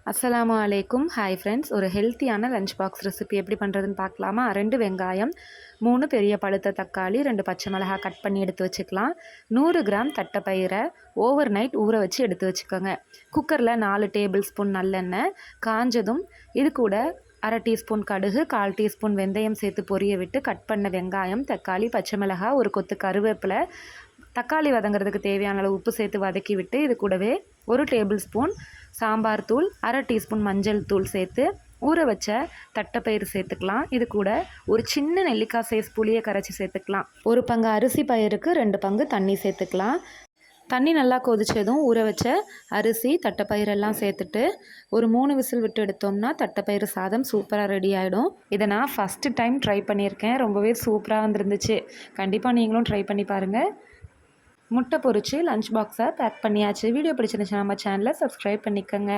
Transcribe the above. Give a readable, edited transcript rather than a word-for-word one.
அஸ்ஸலாமு அலைக்கும். Hi friends, ஒரு ஹெல்த்தியான லஞ்ச் பாக்ஸ் ரெசிபி எப்படி பண்ணுறதுன்னு பார்க்கலாமா? 2 வெங்காயம், 3 பெரிய பழுத்த தக்காளி, 2 பச்சை மிளகாய் கட் பண்ணி எடுத்து வச்சுக்கலாம். 100 கிராம் தட்டைப்பயிரை ஓவர் நைட் ஊற வச்சு எடுத்து வச்சுக்கோங்க. குக்கரில் 4 டேபிள் ஸ்பூன் நல்லெண்ணெய் காஞ்சதும் இது கூட அரை டீஸ்பூன் கடுகு, 1/4 டீஸ்பூன் வெந்தயம் சேர்த்து பொரிய விட்டு கட் பண்ண வெங்காயம், தக்காளி, பச்சை மிளகாய், ஒரு கொத்து கருவேப்பிலை, தக்காளி வதங்கிறதுக்கு தேவையான அளவு உப்பு சேர்த்து வதக்கி விட்டு இது கூடவே 1 டேபிள் ஸ்பூன் சாம்பார் தூள், அரை டீஸ்பூன் மஞ்சள் தூள் சேர்த்து ஊற வச்ச தட்டைப்பயிறு சேர்த்துக்கலாம். இது கூட ஒரு சின்ன நெல்லிக்காய் சைஸ் புளியை கரைச்சி சேர்த்துக்கலாம். 1 பங்கு அரிசி பயிருக்கு 2 பங்கு தண்ணி சேர்த்துக்கலாம். தண்ணி நல்லா கொதிச்சதும் ஊற வச்ச அரிசி தட்டைப்பயிரெல்லாம் சேர்த்துட்டு ஒரு 3 விசில் விட்டு எடுத்தோம்னா தட்டைப்பயிறு சாதம் சூப்பராக ரெடி ஆகிடும். இதை நான் ஃபஸ்ட்டு டைம் ட்ரை பண்ணியிருக்கேன். ரொம்பவே சூப்பராக வந்துருந்துச்சு. கண்டிப்பாக நீங்களும் ட்ரை பண்ணி பாருங்கள். முட்டை பொரிச்சு லஞ்ச் பாக்ஸை பேக் பண்ணியாச்சு. வீடியோ பிடிச்சிருந்துச்சுன்னா நம்ம சேனலை சப்ஸ்கிரைப் பண்ணிக்கோங்க.